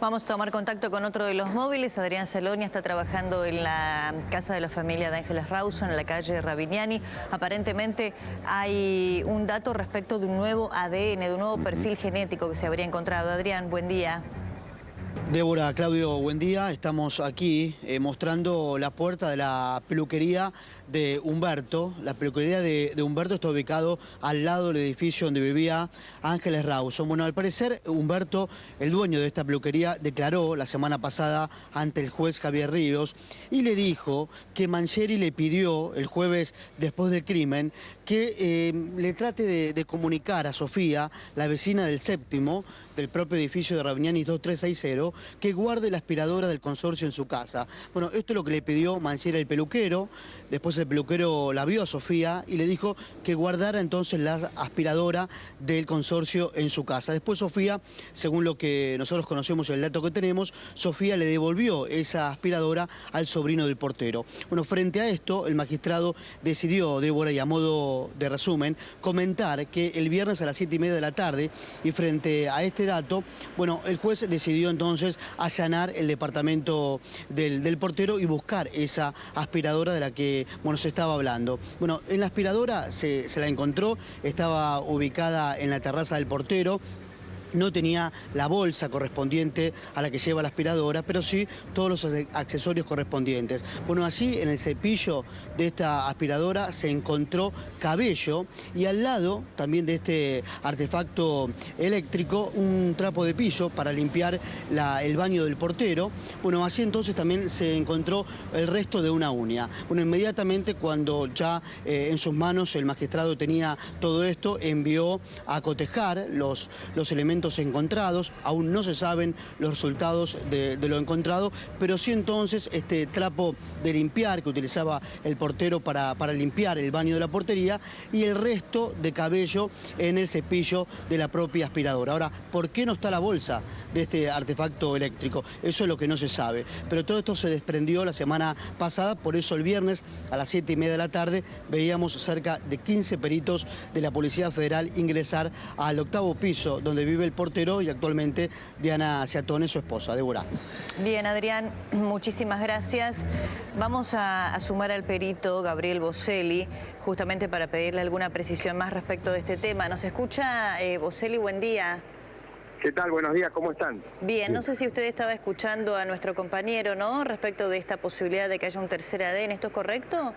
Vamos a tomar contacto con otro de los móviles. Adrián Salonia está trabajando en la casa de la familia de Ángeles Rawson, en la calle Ravignani. Aparentemente hay un dato respecto de un nuevo ADN, de un nuevo perfil genético que se habría encontrado. Adrián, buen día. Débora, Claudio, buen día. Estamos aquí mostrando la puerta de la peluquería de Humberto. La peluquería de Humberto está ubicado al lado del edificio donde vivía Ángeles Rawson. Bueno, al parecer Humberto, el dueño de esta peluquería, declaró la semana pasada ante el juez Javier Ríos y le dijo que Mangieri le pidió el jueves después del crimen que le trate de comunicar a Sofía, la vecina del séptimo, del propio edificio de Ravignani 2360, que guarde la aspiradora del consorcio en su casa. Bueno, esto es lo que le pidió Mangieri al peluquero. Después el peluquero la vio a Sofía y le dijo que guardara entonces la aspiradora del consorcio en su casa. Después Sofía, según lo que nosotros conocemos y el dato que tenemos, Sofía le devolvió esa aspiradora al sobrino del portero. Bueno, frente a esto, el magistrado decidió, Débora, y a modo de resumen, comentar que el viernes a las 7:30 de la tarde, y frente a este dato, bueno, el juez decidió entonces allanar el departamento del portero y buscar esa aspiradora de la que, bueno, se estaba hablando. Bueno, en la aspiradora se la encontró, estaba ubicada en la terraza del portero. No tenía la bolsa correspondiente a la que lleva la aspiradora, pero sí todos los accesorios correspondientes. Bueno, allí en el cepillo de esta aspiradora se encontró cabello y al lado también de este artefacto eléctrico un trapo de piso para limpiar el baño del portero. Bueno, así entonces también se encontró el resto de una uña. Bueno, inmediatamente cuando ya en sus manos el magistrado tenía todo esto, envió a cotejar los elementos encontrados. Aún no se saben los resultados de lo encontrado, pero sí entonces este trapo de limpiar que utilizaba el portero para limpiar el baño de la portería y el resto de cabello en el cepillo de la propia aspiradora. Ahora, ¿por qué no está la bolsa de este artefacto eléctrico? Eso es lo que no se sabe, pero todo esto se desprendió la semana pasada, por eso el viernes a las 7:30 de la tarde veíamos cerca de 15 peritos de la Policía Federal ingresar al 8º piso donde vive el portero y actualmente Diana Ciatone, su esposa. Débora. Bien, Adrián, muchísimas gracias. Vamos a sumar al perito Gabriel Boselli, justamente para pedirle alguna precisión más respecto de este tema. ¿Nos escucha, Boselli? Buen día. ¿Qué tal? Buenos días, ¿cómo están? Bien, no sé si usted estaba escuchando a nuestro compañero, ¿no? Respecto de esta posibilidad de que haya un tercer ADN, ¿esto es correcto?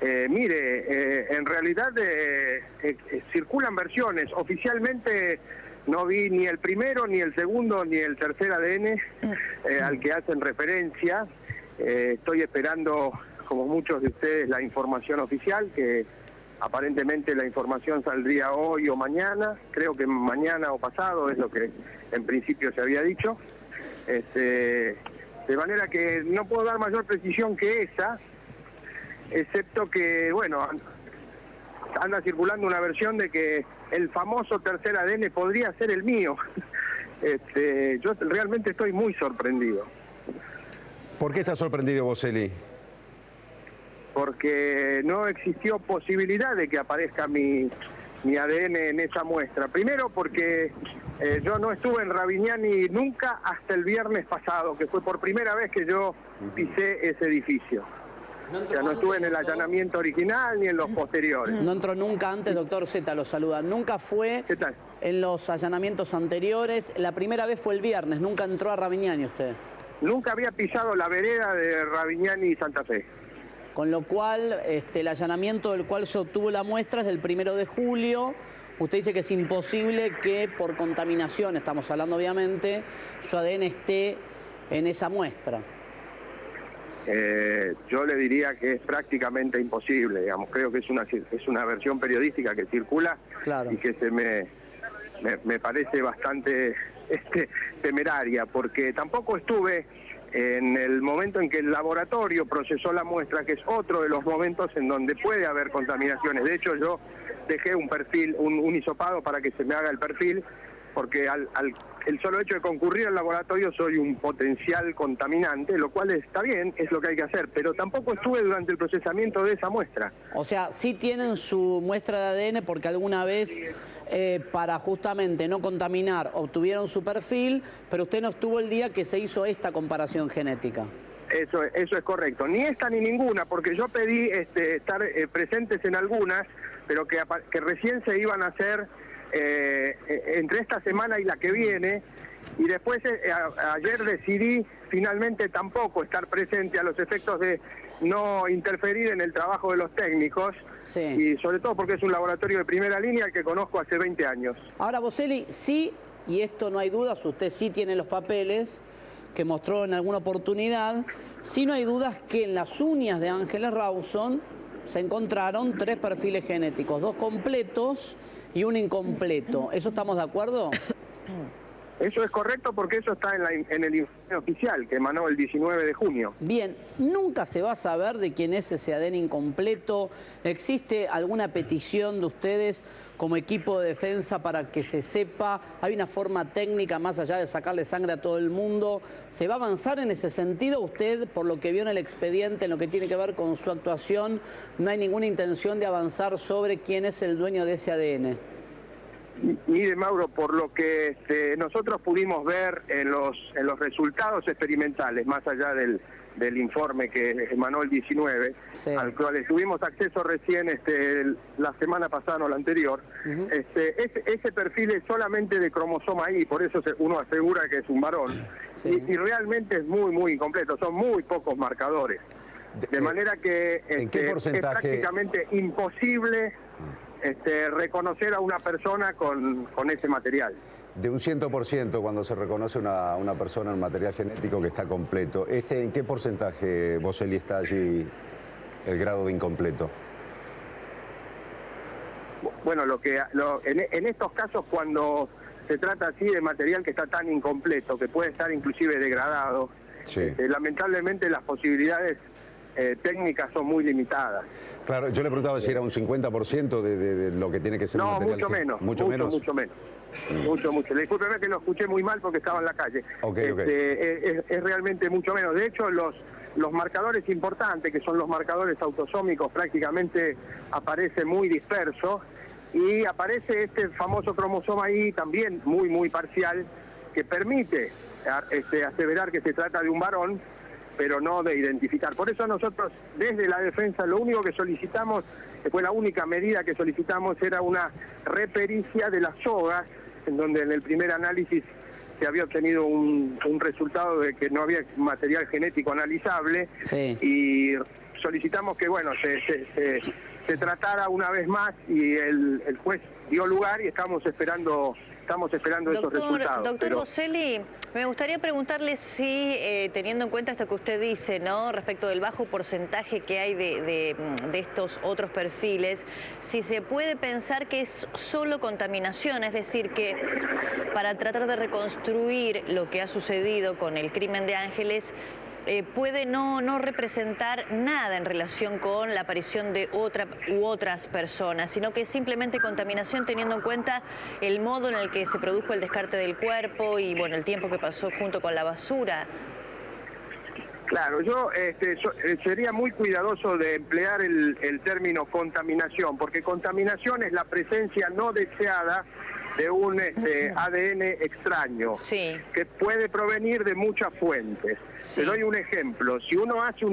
Mire, en realidad circulan versiones. Oficialmente no vi ni el primero, ni el segundo, ni el tercer ADN al que hacen referencia. Estoy esperando, como muchos de ustedes, la información oficial, que aparentemente la información saldría hoy o mañana. Creo que mañana o pasado es lo que en principio se había dicho. De manera que no puedo dar mayor precisión que esa, excepto que, bueno, anda circulando una versión de que el famoso tercer ADN podría ser el mío. Yo realmente estoy muy sorprendido. ¿Por qué está sorprendido, Boselli? Porque no existió posibilidad de que aparezca mi ADN en esa muestra. Primero porque yo no estuve en Ravignani nunca hasta el viernes pasado, que fue por primera vez que yo pisé ese edificio. O sea, no estuve en el allanamiento original ni en los posteriores. No entró nunca antes, doctor Z, lo saluda. Nunca fue en los allanamientos anteriores. La primera vez fue el viernes, nunca entró a Ravignani usted. Nunca había pisado la vereda de Ravignani y Santa Fe. Con lo cual, el allanamiento del cual se obtuvo la muestra es del 1 de julio. Usted dice que es imposible que por contaminación, estamos hablando obviamente, su ADN esté en esa muestra. Yo le diría que es prácticamente imposible, digamos. Creo que es una versión periodística que circula, claro, y que me parece bastante temeraria, porque tampoco estuve en el momento en que el laboratorio procesó la muestra, que es otro de los momentos en donde puede haber contaminaciones. De hecho, yo dejé un perfil, un hisopado para que se me haga el perfil, porque el solo hecho de concurrir al laboratorio soy un potencial contaminante, lo cual está bien, es lo que hay que hacer, pero tampoco estuve durante el procesamiento de esa muestra. O sea, sí tienen su muestra de ADN porque alguna vez para justamente no contaminar, obtuvieron su perfil, pero usted no estuvo el día que se hizo esta comparación genética. Eso es correcto. Ni esta ni ninguna, porque yo pedí estar presentes en algunas, pero que recién se iban a hacer entre esta semana y la que viene. Y después ayer decidí finalmente tampoco estar presente a los efectos de no interferir en el trabajo de los técnicos. Sí. Y sobre todo porque es un laboratorio de primera línea que conozco hace 20 años. Ahora, Boselli, sí, y esto no hay dudas, usted sí tiene los papeles que mostró en alguna oportunidad, sí no hay dudas que en las uñas de Ángeles Rawson se encontraron 3 perfiles genéticos, 2 completos y 1 incompleto. ¿Eso estamos de acuerdo? Eso es correcto porque eso está en el informe oficial que emanó el 19 de junio. Bien, ¿nunca se va a saber de quién es ese ADN incompleto? ¿Existe alguna petición de ustedes como equipo de defensa para que se sepa? ¿Hay una forma técnica más allá de sacarle sangre a todo el mundo? ¿Se va a avanzar en ese sentido? Usted, por lo que vio en el expediente, en lo que tiene que ver con su actuación, ¿no hay ninguna intención de avanzar sobre quién es el dueño de ese ADN? Mire, Mauro, por lo que nosotros pudimos ver en los resultados experimentales, más allá del informe que emanó el 19, sí, al cual tuvimos acceso recién la semana pasada o la anterior, ese perfil es solamente de cromosoma Y, por eso uno asegura que es un varón. Sí. Y realmente es muy incompleto, son muy pocos marcadores. De manera que ¿en qué porcentaje? Es prácticamente imposible reconocer a una persona con ese material. De un 100% cuando se reconoce una persona en material genético que está completo, ¿en qué porcentaje, Boselli, está allí el grado de incompleto? Bueno, en estos casos cuando se trata así de material que está tan incompleto, que puede estar inclusive degradado, sí, lamentablemente las posibilidades técnicas son muy limitadas. Claro, yo le preguntaba si era un 50% de lo que tiene que ser un material. No, mucho menos. Mucho menos. Mucho. Discúlpeme que lo escuché muy mal porque estaba en la calle. Okay. Es realmente mucho menos. De hecho, los marcadores importantes, que son los marcadores autosómicos, prácticamente aparecen muy dispersos. Y aparece este famoso cromosoma Y, también muy parcial, que permite aseverar que se trata de un varón, pero no de identificar. Por eso nosotros, desde la defensa, lo único que solicitamos, que fue la única medida que solicitamos, era una repericia de las sogas, en donde en el primer análisis se había obtenido un resultado de que no había material genético analizable, sí, y solicitamos que, bueno, se tratara una vez más, y el juez dio lugar y estamos esperando esos resultados. Doctor Boselli, me gustaría preguntarle si, teniendo en cuenta esto que usted dice, ¿no?, respecto del bajo porcentaje que hay de estos otros perfiles, si se puede pensar que es solo contaminación, es decir, que para tratar de reconstruir lo que ha sucedido con el crimen de Ángeles, puede no representar nada en relación con la aparición de otras personas, sino que es simplemente contaminación teniendo en cuenta el modo en el que se produjo el descarte del cuerpo y, bueno, el tiempo que pasó junto con la basura. Claro, yo sería muy cuidadoso de emplear el término contaminación, porque contaminación es la presencia no deseada de un ADN extraño, sí, que puede provenir de muchas fuentes. Sí. Te doy un ejemplo. Si uno hace un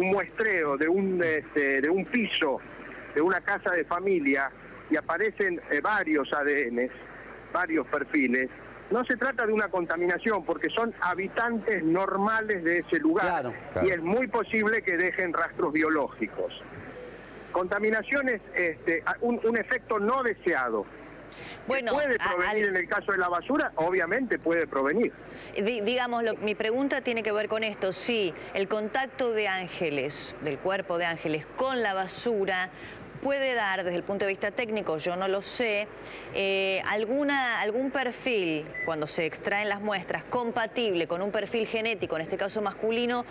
muestreo de un piso de una casa de familia y aparecen varios ADNs, varios perfiles, no se trata de una contaminación porque son habitantes normales de ese lugar, claro. Y es muy posible que dejen rastros biológicos. Contaminación es un efecto no deseado. Bueno, ¿puede provenir en el caso de la basura? Obviamente puede provenir. Digamos, mi pregunta tiene que ver con esto. Si el contacto de Ángeles, del cuerpo de Ángeles, con la basura puede dar, desde el punto de vista técnico, yo no lo sé, algún perfil, cuando se extraen las muestras, compatible con un perfil genético, en este caso masculino,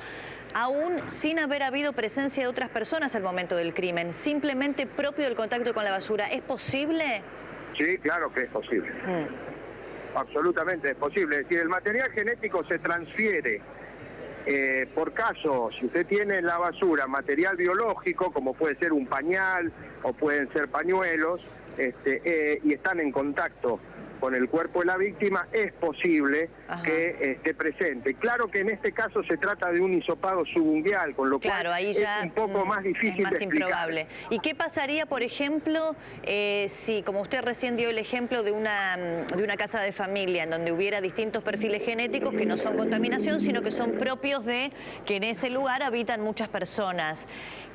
aún sin haber habido presencia de otras personas al momento del crimen, simplemente propio del contacto con la basura, ¿es posible? Sí, claro que es posible. Absolutamente es posible. Es decir, el material genético se transfiere. Por caso, si usted tiene en la basura material biológico, como puede ser un pañal o pueden ser pañuelos, y están en contacto con el cuerpo de la víctima, es posible que esté presente. Claro que en este caso se trata de un hisopado subungueal, con lo cual ahí ya es un poco más difícil es más de explicar. improbable. ¿Y qué pasaría, por ejemplo, si, como usted recién dio el ejemplo de una casa de familia en donde hubiera distintos perfiles genéticos que no son contaminación, sino que son propios de que en ese lugar habitan muchas personas?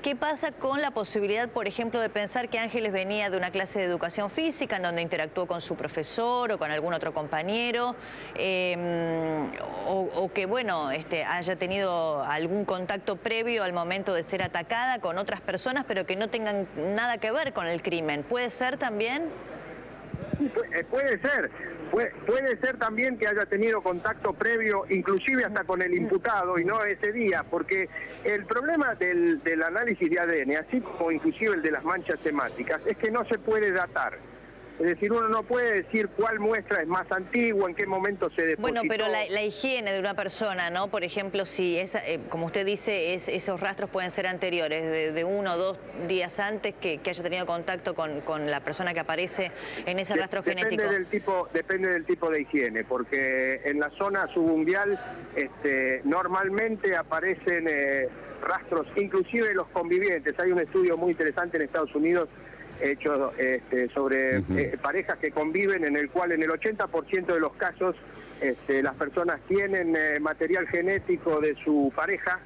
¿Qué pasa con la posibilidad, por ejemplo, de pensar que Ángeles venía de una clase de educación física en donde interactuó con su profesor o con algún otro compañero, o que, bueno, haya tenido algún contacto previo al momento de ser atacada con otras personas, pero que no tengan nada que ver con el crimen? ¿Puede ser también? Puede ser. Puede ser también que haya tenido contacto previo, inclusive hasta con el imputado, y no ese día, porque el problema del análisis de ADN, así como inclusive el de las manchas temáticas, es que no se puede datar. Es decir, uno no puede decir cuál muestra es más antigua, en qué momento se depositó. Bueno, pero la higiene de una persona, ¿no? Por ejemplo, si como usted dice, esos rastros pueden ser anteriores, de 1 o 2 días antes que haya tenido contacto con la persona que aparece en ese rastro genético. Depende del tipo de higiene, porque en la zona subungual normalmente aparecen rastros, inclusive los convivientes. Hay un estudio muy interesante en Estados Unidos hecho sobre parejas que conviven, en el cual en el 80% de los casos las personas tienen material genético de su pareja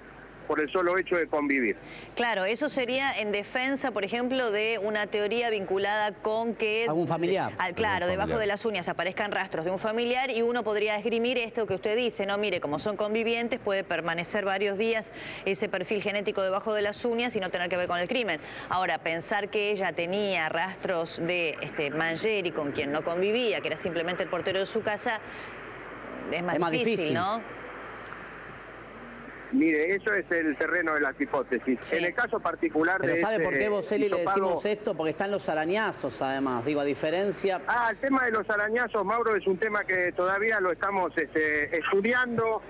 por el solo hecho de convivir. Claro, eso sería en defensa, por ejemplo, de una teoría vinculada con que... ¿Algún familiar? Claro, debajo de las uñas aparezcan rastros de un familiar y uno podría esgrimir esto que usted dice, no, mire, como son convivientes, puede permanecer varios días ese perfil genético debajo de las uñas y no tener que ver con el crimen. Ahora, pensar que ella tenía rastros de Mangieri con quien no convivía, que era simplemente el portero de su casa, es más difícil, ¿no? Mire, eso es el terreno de las hipótesis. Sí. En el caso particular ¿Pero de sabe por qué, Boselli, le hisopado... decimos esto? Porque están los arañazos, además. Digo, a diferencia... El tema de los arañazos, Mauro, es un tema que todavía lo estamos estudiando.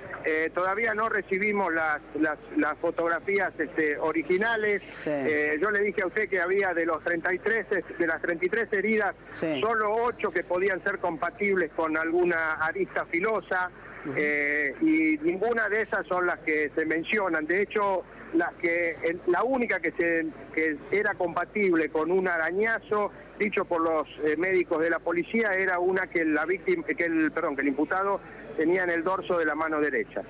Todavía no recibimos las fotografías originales. Sí. Yo le dije a usted que había de las 33 heridas, sí, solo 8 que podían ser compatibles con alguna arista filosa. Y ninguna de esas son las que se mencionan. De hecho, la única que era compatible con un arañazo, dicho por los médicos de la policía, era una que el imputado tenía en el dorso de la mano derecha.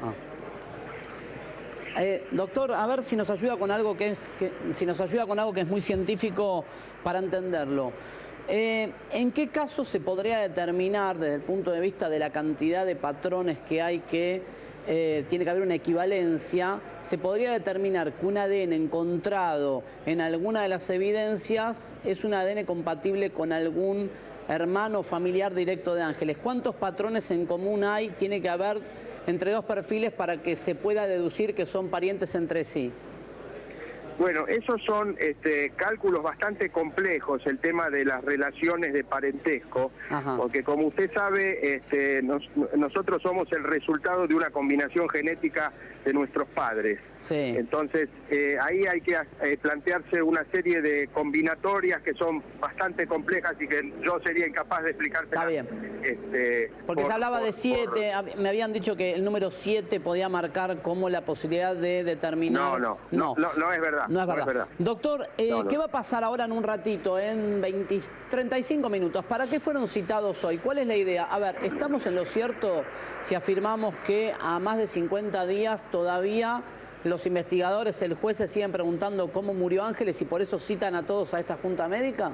Doctor, a ver si nos ayuda con algo que es muy científico para entenderlo. ¿En qué caso se podría determinar, desde el punto de vista de la cantidad de patrones que hay tiene que haber una equivalencia, se podría determinar que un ADN encontrado en alguna de las evidencias es un ADN compatible con algún hermano o familiar directo de Ángeles? ¿Cuántos patrones en común tiene que haber entre dos perfiles para que se pueda deducir que son parientes entre sí? Bueno, esos son cálculos bastante complejos, el tema de las relaciones de parentesco, porque como usted sabe, nosotros somos el resultado de una combinación genética de nuestros padres. Sí. Entonces, ahí hay que plantearse una serie de combinatorias que son bastante complejas y que yo sería incapaz de explicarte. Está bien. Porque se hablaba de 7, me habían dicho que el número 7 podía marcar como la posibilidad de determinar... No es verdad. No es verdad. Doctor, ¿qué va a pasar ahora en un ratito, en 35 minutos? ¿Para qué fueron citados hoy? ¿Cuál es la idea? A ver, ¿estamos en lo cierto si afirmamos que a más de 50 días todavía los investigadores, el juez, se siguen preguntando cómo murió Ángeles y por eso citan a todos a esta junta médica?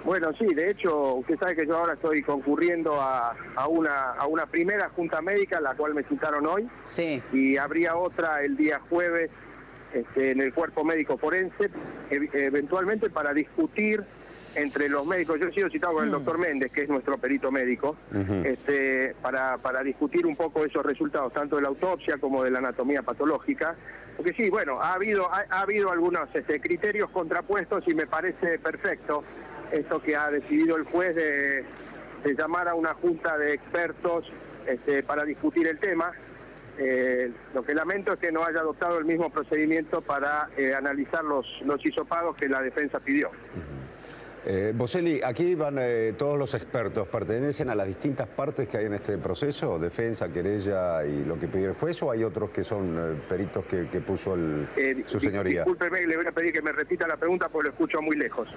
Bueno, sí, de hecho, usted sabe que yo ahora estoy concurriendo a una primera junta médica, la cual me citaron hoy. Sí. Y habría otra el día jueves en el cuerpo médico forense, eventualmente para discutir entre los médicos. Yo he sido citado con el doctor Méndez, que es nuestro perito médico, para discutir un poco esos resultados, tanto de la autopsia como de la anatomía patológica. Porque sí, bueno, ha habido algunos criterios contrapuestos y me parece perfecto esto que ha decidido el juez de llamar a una junta de expertos para discutir el tema. Lo que lamento es que no haya adoptado el mismo procedimiento para analizar los hisopados que la defensa pidió. Boselli, aquí van todos los expertos, ¿pertenecen a las distintas partes que hay en este proceso? ¿Defensa, querella y lo que pidió el juez, o hay otros que son peritos que puso su señoría? Discúlpeme, le voy a pedir que me repita la pregunta porque lo escucho muy lejos.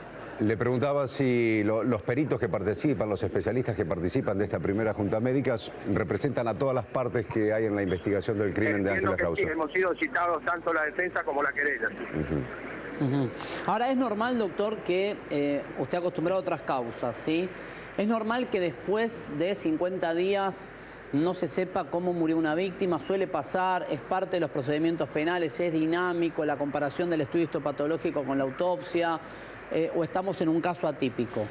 Le preguntaba si los peritos que participan, los especialistas que participan de esta primera junta médica, representan a todas las partes que hay en la investigación del crimen de Ángeles Rawson. Sí, hemos sido citados tanto la defensa como la querella. Ahora, es normal, doctor, que usted acostumbrado a otras causas, ¿sí? Es normal que después de 50 días no se sepa cómo murió una víctima, suele pasar, es parte de los procedimientos penales, es dinámico la comparación del estudio histopatológico con la autopsia, o estamos en un caso atípico.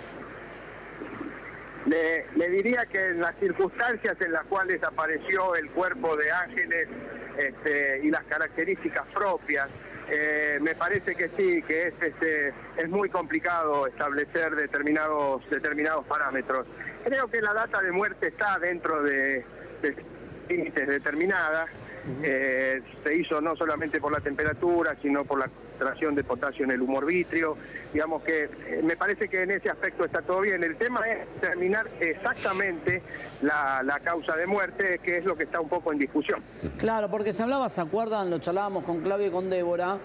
Le diría que en las circunstancias en las cuales apareció el cuerpo de Ángeles y las características propias, me parece que sí, que es muy complicado establecer determinados parámetros. Creo que la data de muerte está dentro de límites determinadas. Se hizo no solamente por la temperatura, sino por la concentración de potasio en el humor vítreo. Digamos que me parece que en ese aspecto está todo bien. El tema es determinar exactamente la causa de muerte, que es lo que está un poco en discusión. Claro, porque se hablaba, ¿se acuerdan? Lo charlábamos con Claudio y con Débora.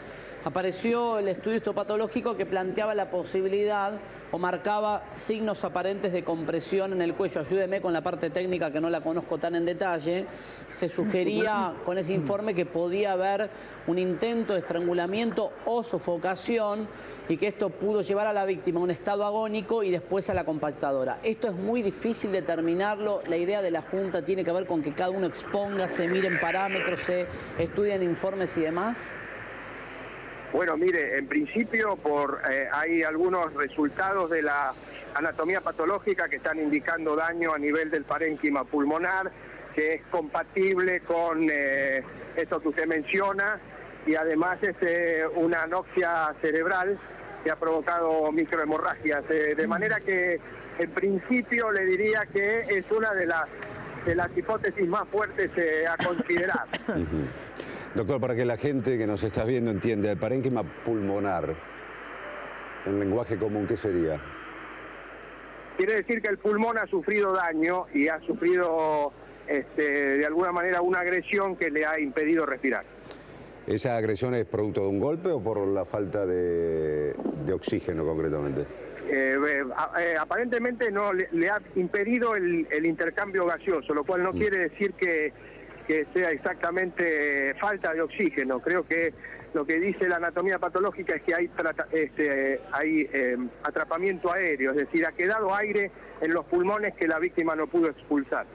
Apareció el estudio histopatológico que planteaba la posibilidad o marcaba signos aparentes de compresión en el cuello. Ayúdeme con la parte técnica que no la conozco tan en detalle. Se sugería con ese informe que podía haber un intento de estrangulamiento o sofocación y que esto pudo llevar a la víctima a un estado agónico y después a la compactadora. Esto es muy difícil determinarlo. La idea de la Junta tiene que ver con que cada uno exponga, se miren parámetros, se estudien informes y demás. Bueno, mire, en principio hay algunos resultados de la anatomía patológica que están indicando daño a nivel del parénquima pulmonar, que es compatible con eso que usted menciona, y además es una anoxia cerebral que ha provocado microhemorragias. De manera que, en principio, le diría que es una de las hipótesis más fuertes a considerar. Doctor, para que la gente que nos está viendo entienda, el parénquima pulmonar, en lenguaje común, ¿qué sería? Quiere decir que el pulmón ha sufrido daño y ha sufrido de alguna manera una agresión que le ha impedido respirar. ¿Esa agresión es producto de un golpe o por la falta de oxígeno concretamente? Aparentemente no le ha impedido el intercambio gaseoso, lo cual no quiere decir que sea exactamente falta de oxígeno. Creo que lo que dice la anatomía patológica es que hay atrapamiento aéreo, es decir, ha quedado aire en los pulmones que la víctima no pudo expulsar.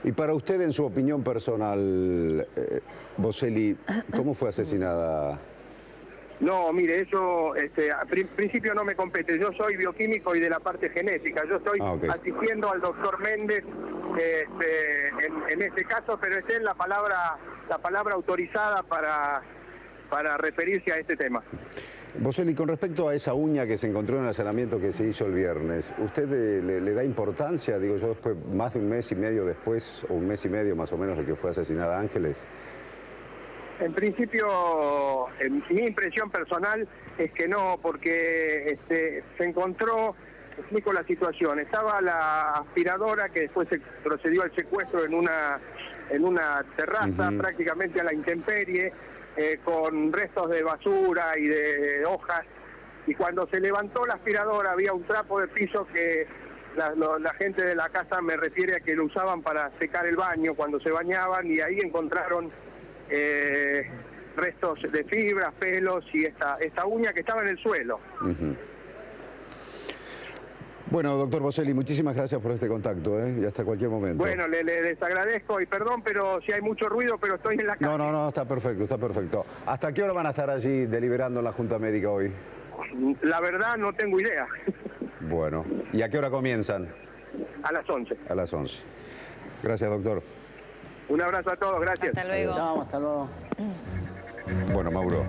Y para usted, en su opinión personal, Boselli, ¿cómo fue asesinada? No, mire, eso al principio no me compete. Yo soy bioquímico y de la parte genética. Yo estoy asistiendo al doctor Méndez en este caso, pero es la palabra autorizada para referirse a este tema. Boselli, con respecto a esa uña que se encontró en el allanamiento que se hizo el viernes, ¿usted le da importancia, digo yo, después, más de un mes y medio después, o un mes y medio más o menos de que fue asesinada Ángeles? En principio, mi impresión personal es que no, porque se encontró, explico la situación, estaba la aspiradora que después se procedió al secuestro en una terraza prácticamente a la intemperie, con restos de basura y de hojas, y cuando se levantó la aspiradora había un trapo de piso que la gente de la casa me refiere a que lo usaban para secar el baño cuando se bañaban, y ahí encontraron restos de fibras, pelos y esta uña que estaba en el suelo. Bueno, doctor Boselli, muchísimas gracias por este contacto, y hasta cualquier momento. Bueno, les agradezco y perdón, pero si hay mucho ruido, pero estoy en la calle. No, está perfecto, está perfecto. ¿Hasta qué hora van a estar allí deliberando en la Junta Médica hoy? La verdad no tengo idea. Bueno, ¿y a qué hora comienzan? A las 11. A las 11. Gracias, doctor. Un abrazo a todos, gracias. Hasta luego. Chao, hasta luego. Bueno, Mauro.